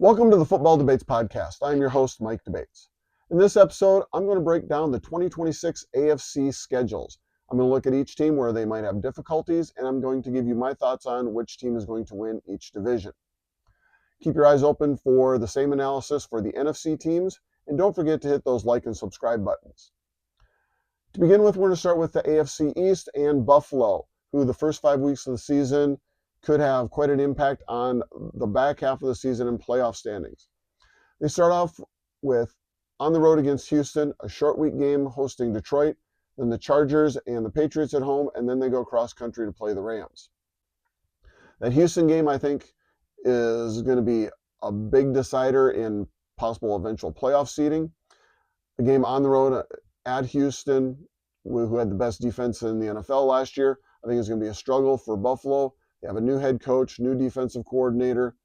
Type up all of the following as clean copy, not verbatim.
Welcome to the Football Debates Podcast. I'm your host, Mike Debates. In this episode, I'm going to break down the 2026 AFC schedules. I'm going to look at each team where they might have difficulties, and I'm going to give you my thoughts on which team is going to win each division. Keep your eyes open for the same analysis for the NFC teams, and don't forget to hit those like and subscribe buttons. To begin with, we're going to start with the AFC East and Buffalo, who the first 5 weeks of the season could have quite an impact on the back half of the season and playoff standings. They start off with on the road against Houston, a short week game hosting Detroit, then the Chargers and the Patriots at home, and then they go cross country to play the Rams. That Houston game, I think, is going to be a big decider in possible eventual playoff seeding. A game on the road at Houston, who had the best defense in the NFL last year, I think is going to be a struggle for Buffalo. They have a new head coach, new defensive coordinator,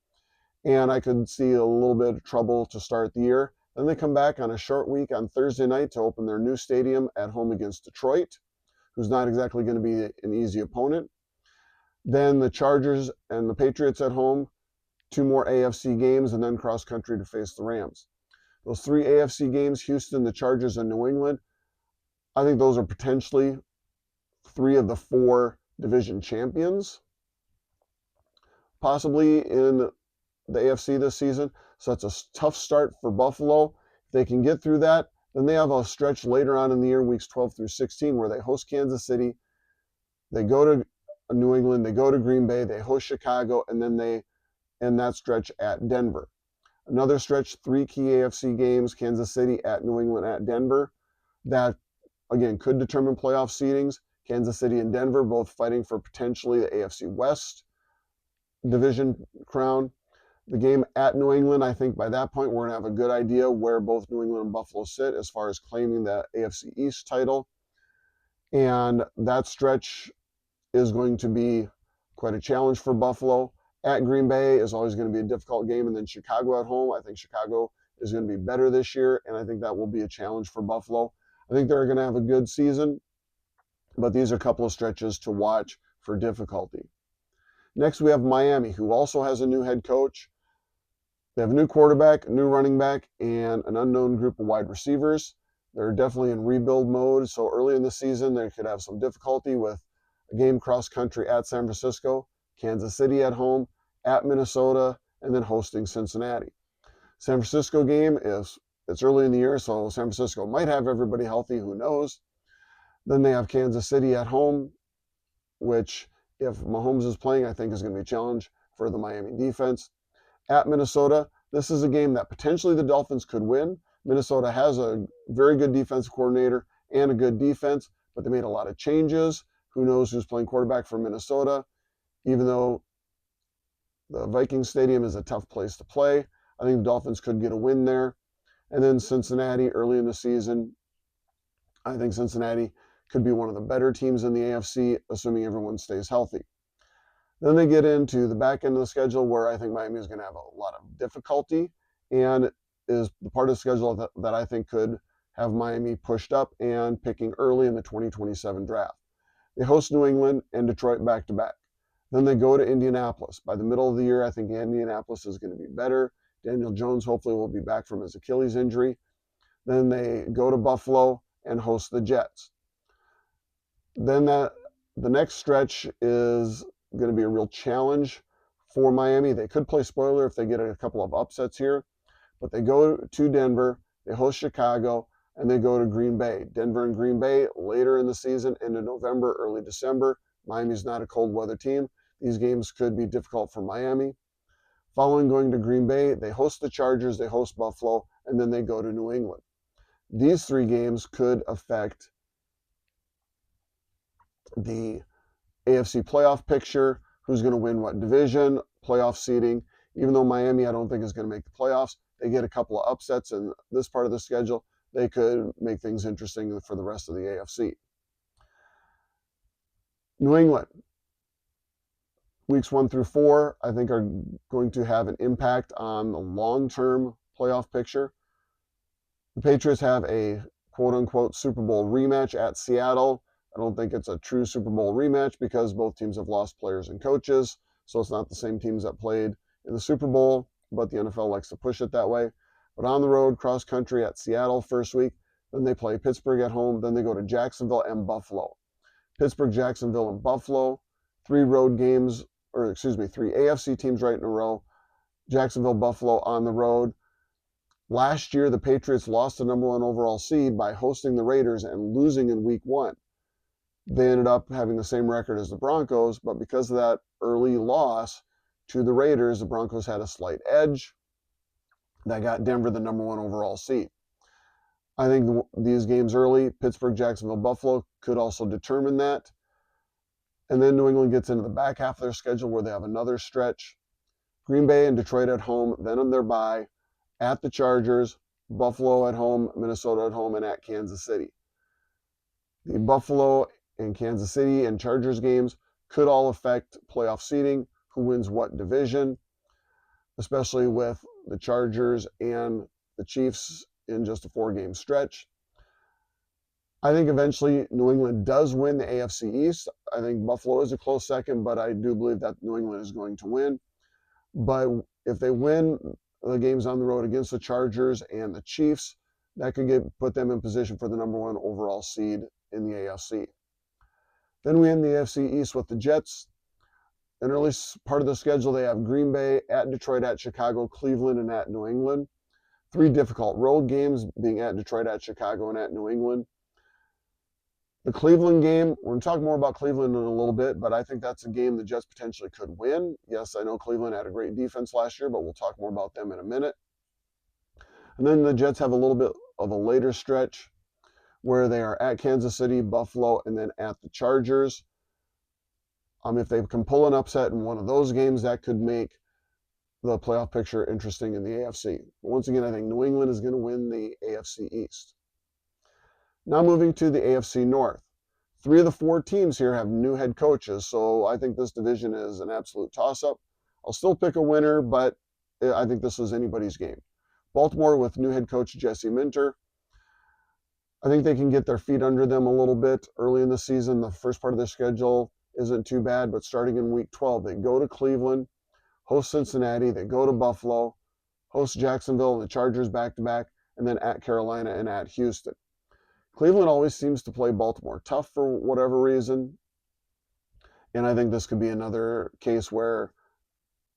and I could see a little bit of trouble to start the year. Then they come back on a short week on Thursday night to open their new stadium at home against Detroit, who's not exactly going to be an easy opponent. Then the Chargers and the Patriots at home, two more AFC games, and then cross country to face the Rams. Those three AFC games, Houston, the Chargers, and New England, I think those are potentially three of the four division champions, possibly in the AFC this season. So that's a tough start for Buffalo. If they can get through that, then they have a stretch later on in the year, weeks 12 through 16, where they host Kansas City, they go to New England, they go to Green Bay, they host Chicago, and then they end that stretch at Denver. Another stretch, three key AFC games, Kansas City, at New England, at Denver. That, again, could determine playoff seedings. Kansas City and Denver both fighting for potentially the AFC West division crown. The game at New England, I think by that point we're going to have a good idea where both New England and Buffalo sit as far as claiming the AFC East title. And that stretch is going to be quite a challenge for Buffalo. At Green Bay is always going to be a difficult game. And then Chicago at home, I think Chicago is going to be better this year, and I think that will be a challenge for Buffalo. I think they're going to have a good season, but these are a couple of stretches to watch for difficulty. Next, we have Miami, who also has a new head coach. They have a new quarterback, new running back, and an unknown group of wide receivers. They're definitely in rebuild mode, so early in the season they could have some difficulty with a game cross-country at San Francisco, Kansas City at home, at Minnesota, and then hosting Cincinnati. San Francisco game it's early in the year, so San Francisco might have everybody healthy, who knows. Then they have Kansas City at home, which if Mahomes is playing, I think is going to be a challenge for the Miami defense. At Minnesota, this is a game that potentially the Dolphins could win. Minnesota has a very good defensive coordinator and a good defense, but they made a lot of changes. Who knows who's playing quarterback for Minnesota? Even though the Vikings Stadium is a tough place to play, I think the Dolphins could get a win there. And then Cincinnati early in the season, I think Cincinnati could be one of the better teams in the AFC, assuming everyone stays healthy. Then they get into the back end of the schedule where I think Miami is going to have a lot of difficulty, and is the part of the schedule that I think could have Miami pushed up and picking early in the 2027 draft. They host New England and Detroit back-to-back. Then they go to Indianapolis. By the middle of the year, I think Indianapolis is going to be better. Daniel Jones hopefully will be back from his Achilles injury. Then they go to Buffalo and host the Jets. Then the next stretch is going to be a real challenge for Miami. They could play spoiler if they get a couple of upsets here, but they go to Denver, they host Chicago, and they go to Green Bay. Denver and Green Bay later in the season, into November, early December. Miami's not a cold weather team. These games could be difficult for Miami. Following going to Green Bay, they host the Chargers, they host Buffalo, and then they go to New England. These three games could affect the AFC playoff picture, who's going to win what division, playoff seeding. Even though Miami, I don't think, is going to make the playoffs, they get a couple of upsets in this part of the schedule. They could make things interesting for the rest of the AFC. New England, weeks 1 through 4, I think are going to have an impact on the long-term playoff picture. The Patriots have a quote-unquote Super Bowl rematch at Seattle. I don't think it's a true Super Bowl rematch because both teams have lost players and coaches, so it's not the same teams that played in the Super Bowl. but the NFL likes to push it that way. But on the road, cross country at Seattle first week, then they play Pittsburgh at home, then they go to Jacksonville and Buffalo. Pittsburgh, Jacksonville, and Buffalo, 3 AFC teams right in a row. Jacksonville, Buffalo on the road. Last year, the Patriots lost the number 1 overall seed by hosting the Raiders and losing in week 1. They ended up having the same record as the Broncos, but because of that early loss to the Raiders, the Broncos had a slight edge. That got Denver the number 1 overall seed. I think these games early, Pittsburgh, Jacksonville, Buffalo, could also determine that. And then New England gets into the back half of their schedule where they have another stretch. Green Bay and Detroit at home, then on their bye, at the Chargers, Buffalo at home, Minnesota at home, and at Kansas City. The Buffalo and Kansas City and Chargers games could all affect playoff seeding, who wins what division, especially with the Chargers and the Chiefs in just a 4-game stretch. I think eventually New England does win the AFC East. I think Buffalo is a close second, but I do believe that New England is going to win. But if they win the games on the road against the Chargers and the Chiefs, that could put them in position for the number 1 overall seed in the AFC. Then we end the AFC East with the Jets. In early part of the schedule, they have Green Bay, at Detroit, at Chicago, Cleveland, and at New England. 3 difficult road games, being at Detroit, at Chicago, and at New England. The Cleveland game, we're going to talk more about Cleveland in a little bit, but I think that's a game the Jets potentially could win. Yes, I know Cleveland had a great defense last year, but we'll talk more about them in a minute. And then the Jets have a little bit of a later stretch where they are at Kansas City, Buffalo, and then at the Chargers. If they can pull an upset in one of those games, that could make the playoff picture interesting in the AFC. But once again, I think New England is going to win the AFC East. Now moving to the AFC North. 3 of the 4 teams here have new head coaches, so I think this division is an absolute toss-up. I'll still pick a winner, but I think this is anybody's game. Baltimore with new head coach Jesse Minter. I think they can get their feet under them a little bit early in the season. The first part of their schedule isn't too bad, but starting in week 12, they go to Cleveland, host Cincinnati, they go to Buffalo, host Jacksonville and the Chargers back-to-back, and then at Carolina and at Houston. Cleveland always seems to play Baltimore tough for whatever reason, and I think this could be another case where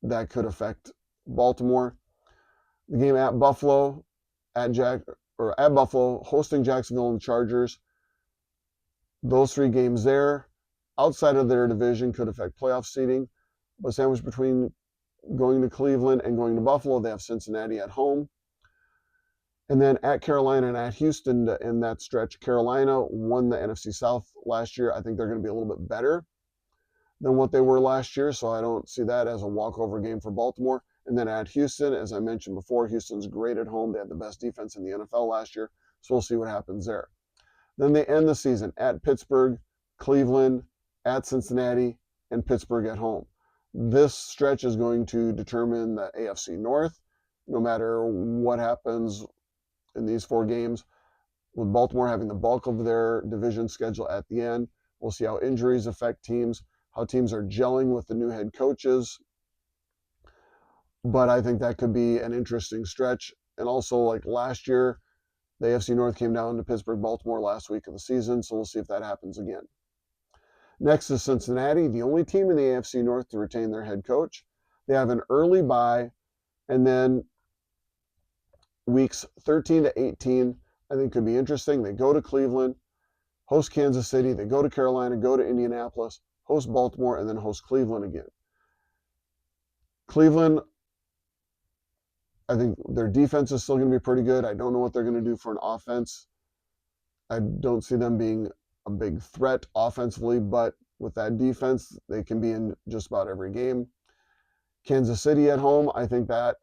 that could affect Baltimore. The game at Buffalo, at Buffalo, hosting Jacksonville and the Chargers. Those 3 games there, outside of their division, could affect playoff seeding, but sandwiched between going to Cleveland and going to Buffalo, they have Cincinnati at home. And then at Carolina and at Houston in that stretch, Carolina won the NFC South last year. I think they're going to be a little bit better than what they were last year, so I don't see that as a walkover game for Baltimore. And then at Houston, as I mentioned before, Houston's great at home. They had the best defense in the NFL last year, so we'll see what happens there. Then they end the season at Pittsburgh, Cleveland, at Cincinnati, and Pittsburgh at home. This stretch is going to determine the AFC North, no matter what happens in these 4 games, with Baltimore having the bulk of their division schedule at the end. We'll see how injuries affect teams, how teams are gelling with the new head coaches. But I think that could be an interesting stretch. And also, like last year, the AFC North came down to Pittsburgh, Baltimore last week of the season, so we'll see if that happens again. Next is Cincinnati, the only team in the AFC North to retain their head coach. They have an early bye, and then weeks 13 to 18, I think could be interesting. They go to Cleveland, host Kansas City, they go to Carolina, go to Indianapolis, host Baltimore, and then host Cleveland again. Cleveland, I think their defense is still going to be pretty good. I don't know what they're going to do for an offense. I don't see them being a big threat offensively, but with that defense, they can be in just about every game. Kansas City at home, I think that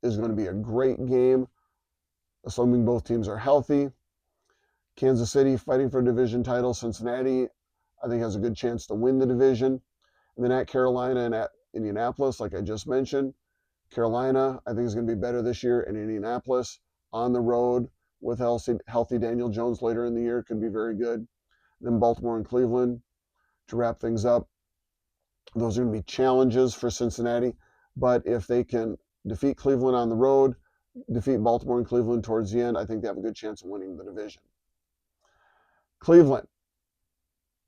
is going to be a great game, assuming both teams are healthy. Kansas City fighting for a division title. Cincinnati, I think, has a good chance to win the division. And then at Carolina and at Indianapolis, like I just mentioned, Carolina, I think, is going to be better this year, and Indianapolis on the road with healthy Daniel Jones later in the year could be very good. And then Baltimore and Cleveland to wrap things up. Those are going to be challenges for Cincinnati, but if they can defeat Cleveland on the road, defeat Baltimore and Cleveland towards the end, I think they have a good chance of winning the division. Cleveland,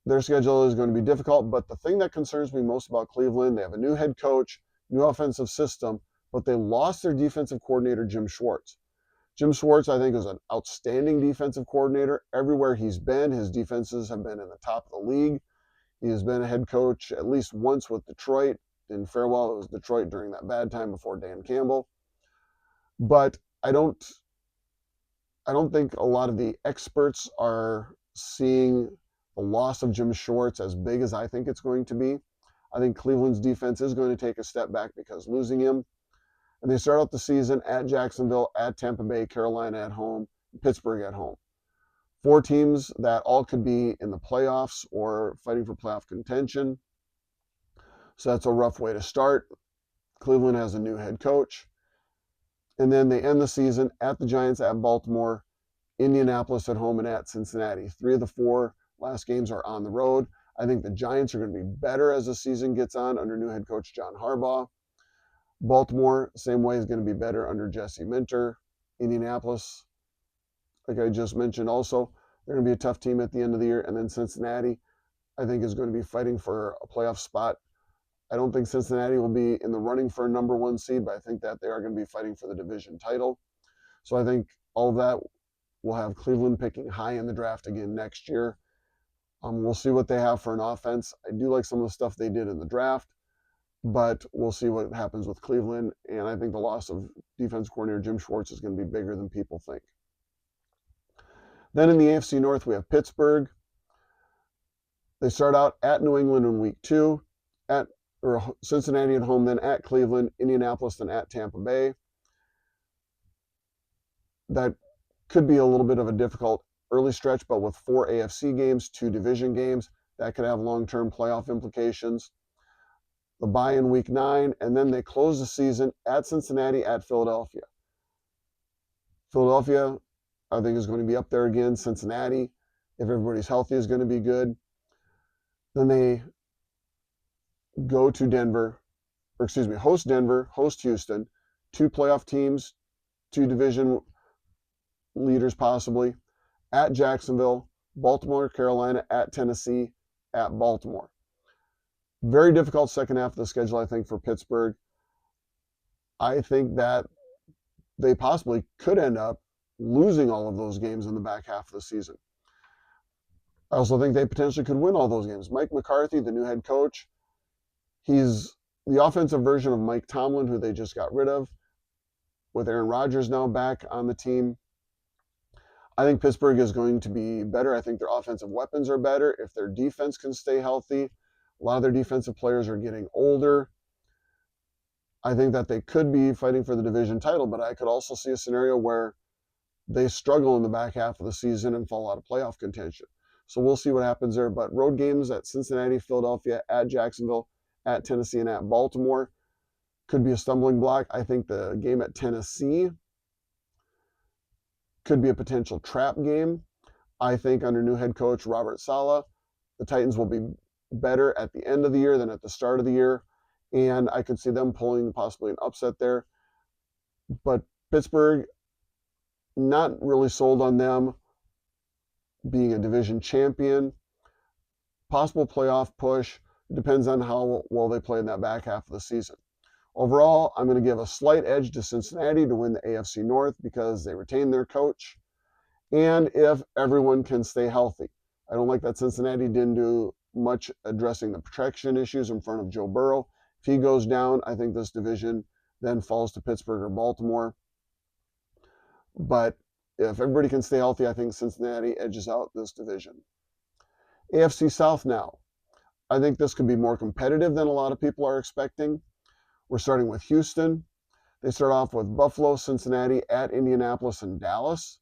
their schedule is going to be difficult, but the thing that concerns me most about Cleveland, they have a new head coach, new offensive system, but they lost their defensive coordinator, Jim Schwartz. Jim Schwartz, I think, is an outstanding defensive coordinator. Everywhere he's been, his defenses have been in the top of the league. He has been a head coach at least once with Detroit. In farewell, it was Detroit during that bad time before Dan Campbell. But I don't think a lot of the experts are seeing the loss of Jim Schwartz as big as I think it's going to be. I think Cleveland's defense is going to take a step back because losing him. And they start out the season at Jacksonville, at Tampa Bay, Carolina at home, Pittsburgh at home. 4 teams that all could be in the playoffs or fighting for playoff contention. So that's a rough way to start. Cleveland has a new head coach. And then they end the season at the Giants, at Baltimore, Indianapolis at home, and at Cincinnati. 3 of the 4 last games are on the road. I think the Giants are going to be better as the season gets on under new head coach John Harbaugh. Baltimore, same way, is going to be better under Jesse Minter. Indianapolis, like I just mentioned also, they're going to be a tough team at the end of the year. And then Cincinnati, I think, is going to be fighting for a playoff spot. I don't think Cincinnati will be in the running for a number 1 seed, but I think that they are going to be fighting for the division title. So I think all of that will have Cleveland picking high in the draft again next year. We'll see what they have for an offense. I do like some of the stuff they did in the draft, but we'll see what happens with Cleveland. And I think the loss of defense coordinator Jim Schwartz is going to be bigger than people think. Then in the AFC North, we have Pittsburgh. They start out at New England in week 2, at Cincinnati at home, then at Cleveland, Indianapolis, then at Tampa Bay. That could be a little bit of a difficult early stretch, but with 4 AFC games, 2 division games, that could have long-term playoff implications. The bye in week 9, and then they close the season at Cincinnati, at Philadelphia. Philadelphia, I think, is going to be up there again. Cincinnati, if everybody's healthy, is going to be good. Then they go to Denver, host Denver, host Houston, 2 playoff teams, 2 division leaders possibly, at Jacksonville, Baltimore, Carolina, at Tennessee, at Baltimore. Very difficult second half of the schedule, I think, for Pittsburgh. I think that they possibly could end up losing all of those games in the back half of the season. I also think they potentially could win all those games. Mike McCarthy, the new head coach, he's the offensive version of Mike Tomlin, who they just got rid of, with Aaron Rodgers now back on the team. I think Pittsburgh is going to be better. I think their offensive weapons are better if their defense can stay healthy. A lot of their defensive players are getting older. I think that they could be fighting for the division title, but I could also see a scenario where they struggle in the back half of the season and fall out of playoff contention. So we'll see what happens there. But road games at Cincinnati, Philadelphia, at Jacksonville, at Tennessee, and at Baltimore could be a stumbling block. I think the game at Tennessee could be a potential trap game. I think under new head coach Robert Saleh, the Titans will be better at the end of the year than at the start of the year. And I could see them pulling possibly an upset there. But Pittsburgh, not really sold on them being a division champion. Possible playoff push. It depends on how well they play in that back half of the season. Overall, I'm going to give a slight edge to Cincinnati to win the AFC North because they retain their coach and if everyone can stay healthy. I don't like that Cincinnati didn't do much addressing the protection issues in front of Joe Burrow. If he goes down, I think this division then falls to Pittsburgh or Baltimore. But if everybody can stay healthy, I think Cincinnati edges out this division. AFC South now. I think this could be more competitive than a lot of people are expecting. We're starting with Houston. They start off with Buffalo, Cincinnati, at Indianapolis, and Dallas.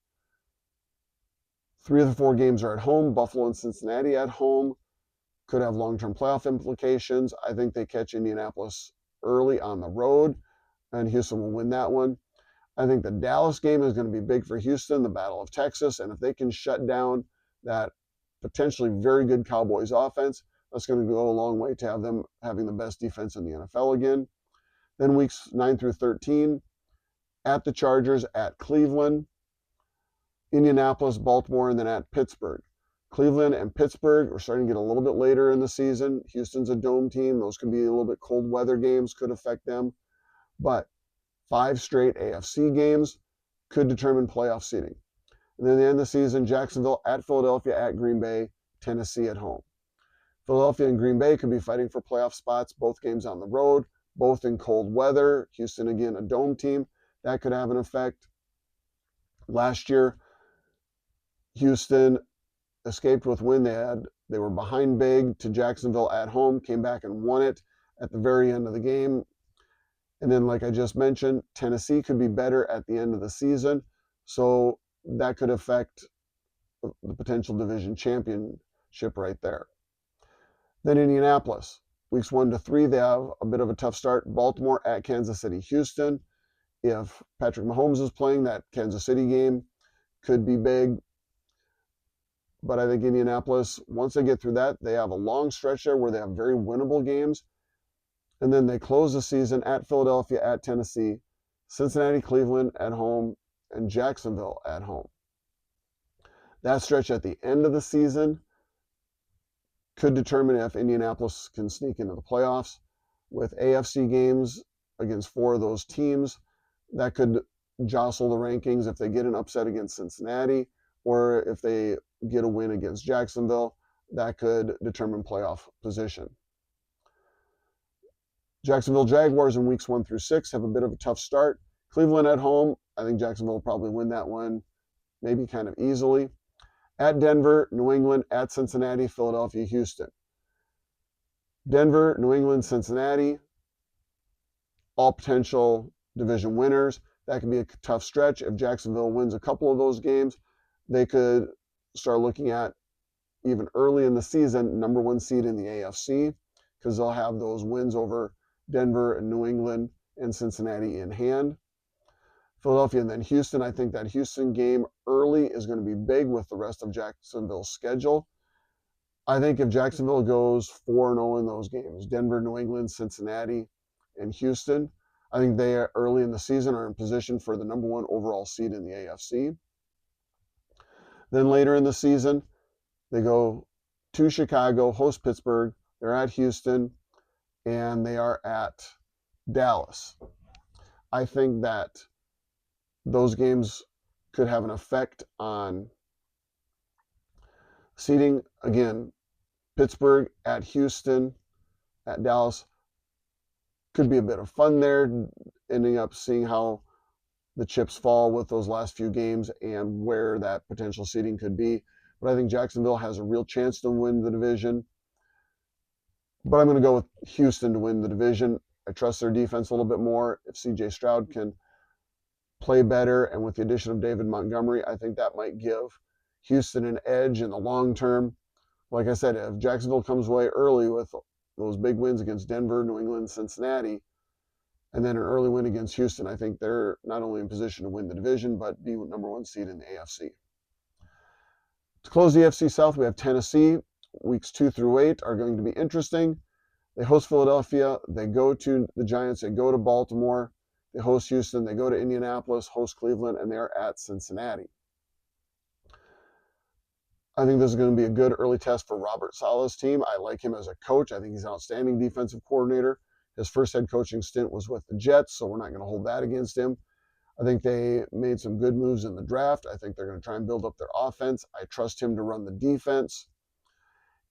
3 of the 4 games are at home. Buffalo and Cincinnati at home. Could have long-term playoff implications. I think they catch Indianapolis early on the road, and Houston will win that one. I think the Dallas game is going to be big for Houston, the Battle of Texas, and if they can shut down that potentially very good Cowboys offense, that's going to go a long way to have them having the best defense in the NFL again. Then weeks 9 through 13, at the Chargers, at Cleveland, Indianapolis, Baltimore, and then at Pittsburgh. Cleveland and Pittsburgh are starting to get a little bit later in the season. Houston's a dome team. Those could be a little bit cold weather games, could affect them. But 5 straight AFC games could determine playoff seeding. And then at the end of the season, Jacksonville at Philadelphia, at Green Bay, Tennessee at home. Philadelphia and Green Bay could be fighting for playoff spots, both games on the road, both in cold weather. Houston, again, a dome team. That could have an effect. Last year, Houston escaped with win. They were behind big to Jacksonville at home, came back and won it at the very end of the game. And then, like I just mentioned, Tennessee could be better at the end of the season. So that could affect the potential division championship right there. Then Indianapolis, weeks 1 to 3, they have a bit of a tough start. Baltimore at Kansas City, Houston. If Patrick Mahomes is playing, that Kansas City game could be big. But I think Indianapolis, once they get through that, they have a long stretch there where they have very winnable games. And then they close the season at Philadelphia, at Tennessee, Cincinnati, Cleveland at home, and Jacksonville at home. That stretch at the end of the season could determine if Indianapolis can sneak into the playoffs. With AFC games against 4 of those teams, that could jostle the rankings if they get an upset against Cincinnati, or if they get a win against Jacksonville, that could determine playoff position. Jacksonville Jaguars in weeks 1 through 6 have a bit of a tough start. Cleveland at home, I think Jacksonville will probably win that one, maybe kind of easily. At Denver, New England, at Cincinnati, Philadelphia, Houston. Denver, New England, Cincinnati, all potential division winners. That could be a tough stretch. If Jacksonville wins a couple of those games, they could start looking at, even early in the season, number 1 seed in the AFC, because they'll have those wins over Denver and New England and Cincinnati in hand. Philadelphia and then Houston. I think that Houston game early is going to be big with the rest of Jacksonville's schedule. I think if Jacksonville goes 4-0 in those games, Denver, New England, Cincinnati, and Houston, I think they early in the season are in position for the number 1 overall seed in the AFC. Then later in the season, they go to Chicago, host Pittsburgh, they're at Houston, and they are at Dallas. I think that those games could have an effect on seeding. Again, Pittsburgh at Houston, at Dallas, could be a bit of fun there, ending up seeing how the chips fall with those last few games and where that potential seeding could be. But I think Jacksonville has a real chance to win the division. But I'm going to go with Houston to win the division. I trust their defense a little bit more. If C.J. Stroud can play better, and with the addition of David Montgomery, I think that might give Houston an edge in the long term. Like I said, if Jacksonville comes away early with those big wins against Denver, New England, Cincinnati, and then an early win against Houston, I think they're not only in position to win the division, but be number 1 seed in the AFC. To close the AFC South, we have Tennessee. Weeks 2 through 8 are going to be interesting. They host Philadelphia. They go to the Giants. They go to Baltimore. They host Houston. They go to Indianapolis, host Cleveland, and they're at Cincinnati. I think this is going to be a good early test for Robert Saleh's team. I like him as a coach. I think he's an outstanding defensive coordinator. His first head coaching stint was with the Jets, so we're not going to hold that against him. I think they made some good moves in the draft. I think they're going to try and build up their offense. I trust him to run the defense.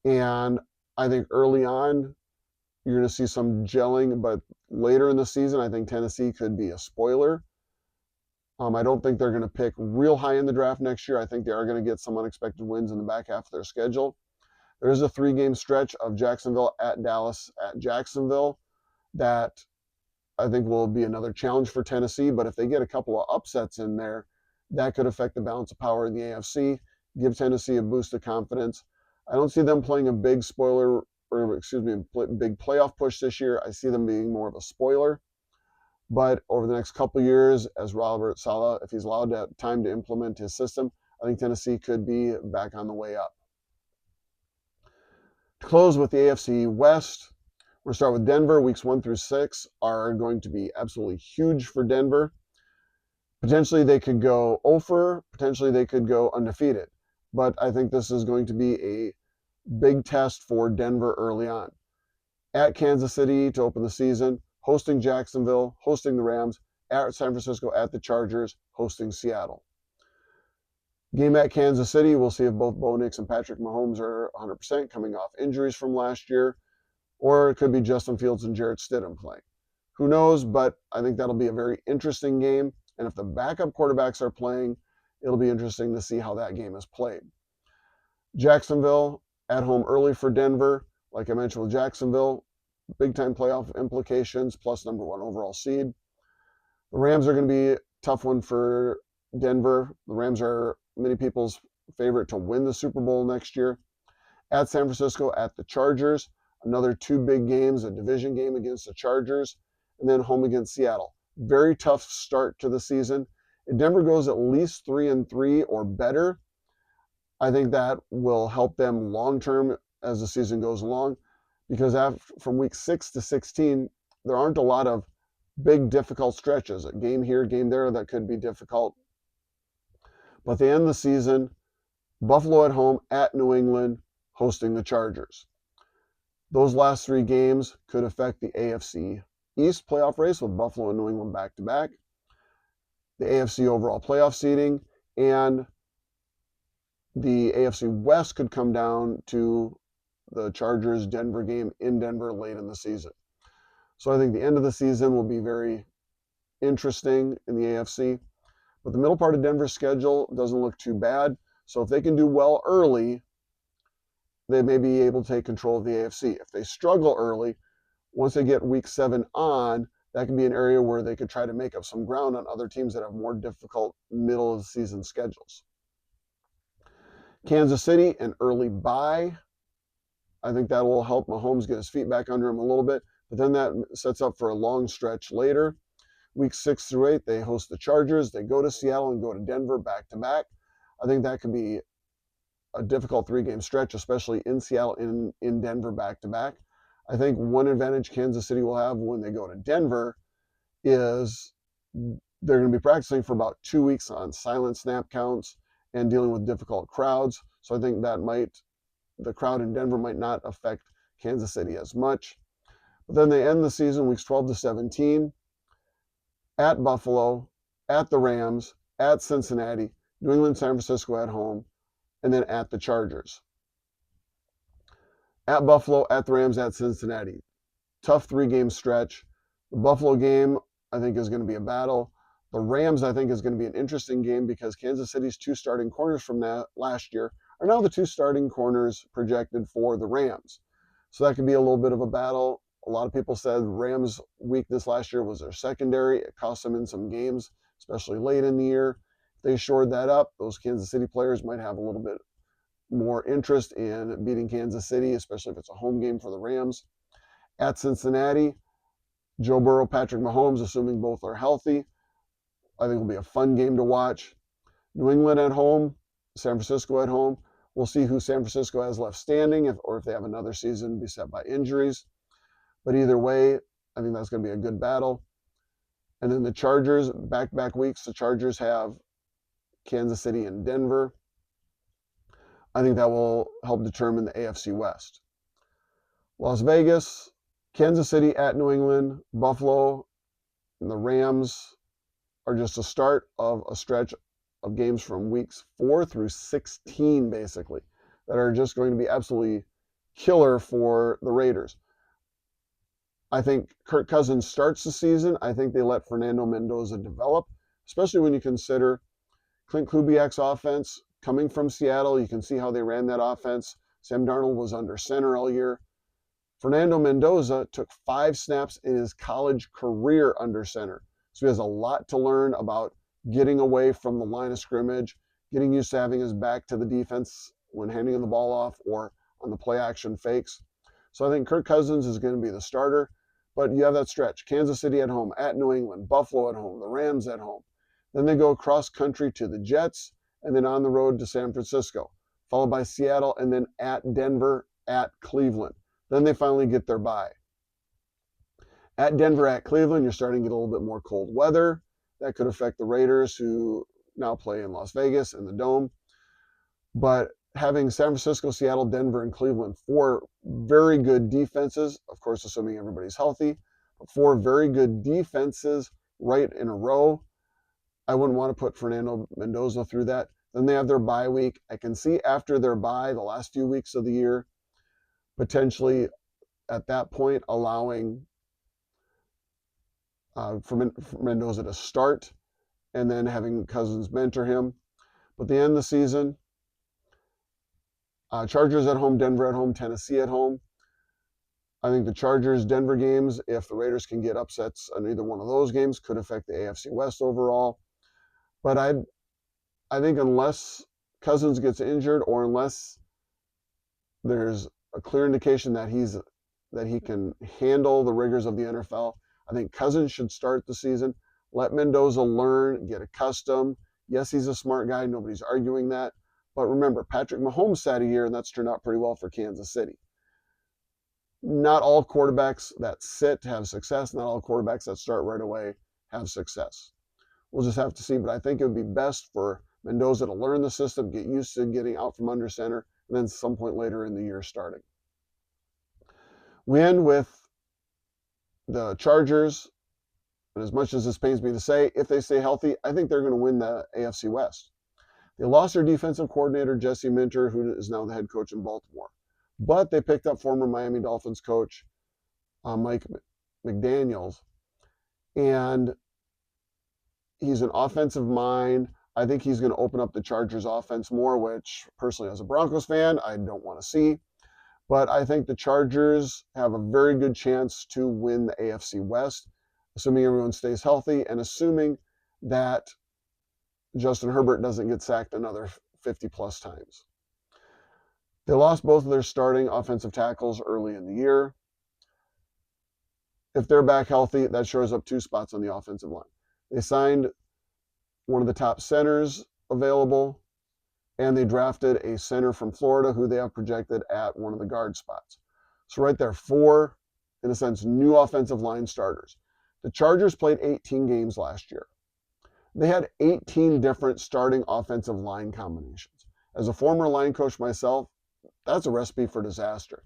And I think early on, you're going to see some gelling, but later in the season, I think Tennessee could be a spoiler. I don't think they're going to pick real high in the draft next year. I think they are going to get some unexpected wins in the back half of their schedule. There is a 3-game stretch of Jacksonville at Dallas at Jacksonville that I think will be another challenge for Tennessee. But if they get a couple of upsets in there, that could affect the balance of power in the AFC, give Tennessee a boost of confidence. I don't see them playing a big big playoff push this year. I see them being more of a spoiler. But over the next couple of years, as Robert Saleh, if he's allowed time to implement his system, I think Tennessee could be back on the way up. To close with the AFC West, We're going to start with Denver. Weeks 1 through 6 are going to be absolutely huge for Denver. Potentially they could go 0-for, potentially they could go undefeated. But I think this is going to be a big test for Denver early on. At Kansas City to open the season, hosting Jacksonville, hosting the Rams, at San Francisco, at the Chargers, hosting Seattle. Game at Kansas City, we'll see if both Bo Nix and Patrick Mahomes are 100% coming off injuries from last year, or it could be Justin Fields and Jarrett Stidham playing. Who knows, but I think that'll be a very interesting game. And if the backup quarterbacks are playing, it'll be interesting to see how that game is played. Jacksonville at home early for Denver. Like I mentioned with Jacksonville, big-time playoff implications, plus number 1 overall seed. The Rams are going to be a tough one for Denver. The Rams are many people's favorite to win the Super Bowl next year. At San Francisco, at the Chargers. Another 2 big games, a division game against the Chargers, and then home against Seattle. Very tough start to the season. If Denver goes at least 3-3 or better, I think that will help them long-term as the season goes along, because from week 6 to 16, there aren't a lot of big, difficult stretches. A game here, game there that could be difficult. But they end the season, Buffalo at home, at New England, hosting the Chargers. Those last 3 games could affect the AFC East playoff race with Buffalo and New England back-to-back, the AFC overall playoff seeding, and the AFC West could come down to the Chargers-Denver game in Denver late in the season. So I think the end of the season will be very interesting in the AFC. But the middle part of Denver's schedule doesn't look too bad. So if they can do well early, they may be able to take control of the AFC. If they struggle early, once they get week 7 on, that can be an area where they could try to make up some ground on other teams that have more difficult middle of the season schedules. Kansas City, an early bye. I think that will help Mahomes get his feet back under him a little bit. But then that sets up for a long stretch later. Week 6 through 8, they host the Chargers. They go to Seattle and go to Denver back-to-back. I think that could be a difficult 3-game stretch, especially in Seattle, in Denver back-to-back. I think one advantage Kansas City will have when they go to Denver is they're going to be practicing for about 2 weeks on silent snap counts and dealing with difficult crowds. So I think the crowd in Denver might not affect Kansas City as much. But then they end the season weeks 12 to 17 at Buffalo, at the Rams, at Cincinnati, New England, San Francisco at home, and then at the Chargers. At Buffalo, at the Rams, at Cincinnati. Tough 3-game stretch. The Buffalo game, I think, is going to be a battle. The Rams, I think, is going to be an interesting game because Kansas City's 2 starting corners from last year are now the 2 starting corners projected for the Rams. So that could be a little bit of a battle. A lot of people said Rams' weakness last year was their secondary. It cost them in some games, especially late in the year. If they shored that up, those Kansas City players might have a little bit more interest in beating Kansas City, especially if it's a home game for the Rams. At Cincinnati, Joe Burrow, Patrick Mahomes, assuming both are healthy. I think it'll be a fun game to watch. New England at home, San Francisco at home. We'll see who San Francisco has left standing, or if they have another season beset by injuries. But either way, I think that's going to be a good battle. And then the Chargers, back-to-back weeks, the Chargers have Kansas City and Denver. I think that will help determine the AFC West. Las Vegas, Kansas City at New England, Buffalo, and the Rams are just a start of a stretch of games from weeks 4 through 16, basically, that are just going to be absolutely killer for the Raiders. I think Kirk Cousins starts the season. I think they let Fernando Mendoza develop, especially when you consider Clint Kubiak's offense coming from Seattle. You can see how they ran that offense. Sam Darnold was under center all year. Fernando Mendoza took 5 snaps in his college career under center. So he has a lot to learn about getting away from the line of scrimmage, getting used to having his back to the defense when handing the ball off or on the play action fakes. So I think Kirk Cousins is going to be the starter. But you have that stretch. Kansas City at home, at New England, Buffalo at home, the Rams at home. Then they go across country to the Jets, and then on the road to San Francisco, followed by Seattle, and then at Denver, at Cleveland. Then they finally get their bye. At Denver, at Cleveland, you're starting to get a little bit more cold weather. That could affect the Raiders, who now play in Las Vegas in the Dome. But having San Francisco, Seattle, Denver, and Cleveland, four very good defenses, of course, assuming everybody's healthy, but four very good defenses right in a row. I wouldn't want to put Fernando Mendoza through that. Then they have their bye week. I can see after their bye, the last few weeks of the year, potentially at that point allowing for Mendoza to start and then having Cousins mentor him. But the end of the season, Chargers at home, Denver at home, Tennessee at home. I think the Chargers-Denver games, if the Raiders can get upsets on either one of those games, could affect the AFC West overall. But I think unless Cousins gets injured or unless there's a clear indication that he can handle the rigors of the NFL, I think Cousins should start the season. Let Mendoza learn, get accustomed. Yes, he's a smart guy. Nobody's arguing that. But remember, Patrick Mahomes sat a year, and that's turned out pretty well for Kansas City. Not all quarterbacks that sit have success. Not all quarterbacks that start right away have success. We'll just have to see. But I think it would be best for Mendoza to learn the system, get used to getting out from under center, and then some point later in the year starting. We end with the Chargers. And as much as this pains me to say, if they stay healthy, I think they're going to win the AFC West. They lost their defensive coordinator, Jesse Minter, who is now the head coach in Baltimore. But they picked up former Miami Dolphins coach Mike McDaniels. And he's an offensive mind. I think he's going to open up the Chargers offense more, which personally as a Broncos fan, I don't want to see. But I think the Chargers have a very good chance to win the AFC West, assuming everyone stays healthy and assuming that Justin Herbert doesn't get sacked another 50-plus times. They lost both of their starting offensive tackles early in the year. If they're back healthy, that shores up two spots on the offensive line. They signed one of the top centers available, and they drafted a center from Florida who they have projected at one of the guard spots. So right there, four, in a sense, new offensive line starters. The Chargers played 18 games last year. They had 18 different starting offensive line combinations. As a former line coach myself, that's a recipe for disaster.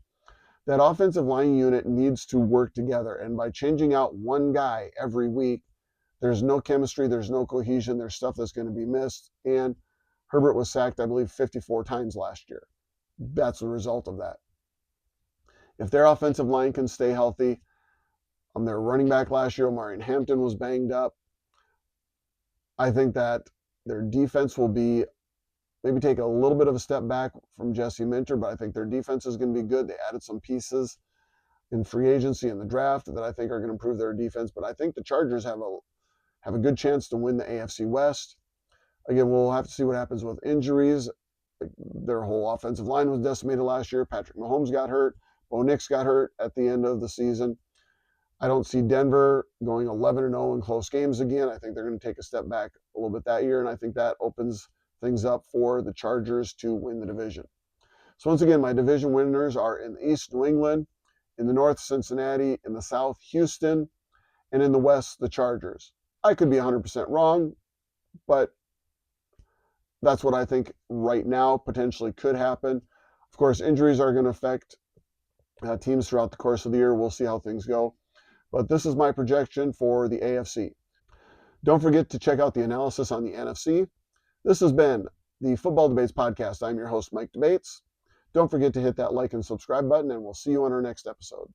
That offensive line unit needs to work together, and by changing out one guy every week, there's no chemistry, there's no cohesion, there's stuff that's going to be missed, and Herbert was sacked, I believe, 54 times last year. That's the result of that. If their offensive line can stay healthy, their running back last year, Omarion Hampton, was banged up. I think that their defense will be maybe take a little bit of a step back from Jesse Minter, but I think their defense is going to be good. They added some pieces in free agency and the draft that I think are going to improve their defense, but I think the Chargers have a good chance to win the AFC West. Again, we'll have to see what happens with injuries. Their whole offensive line was decimated last year. Patrick Mahomes got hurt. Bo Nix got hurt at the end of the season. I don't see Denver going 11-0 in close games again. I think they're going to take a step back a little bit that year, and I think that opens things up for the Chargers to win the division. So once again, my division winners are in the East, New England, in the North, Cincinnati, in the South, Houston, and in the West, the Chargers. I could be 100% wrong, but that's what I think right now potentially could happen. Of course, injuries are going to affect teams throughout the course of the year. We'll see how things go. But this is my projection for the AFC. Don't forget to check out the analysis on the NFC. This has been the Football Debates Podcast. I'm your host, Mike Debates. Don't forget to hit that like and subscribe button, and we'll see you on our next episode.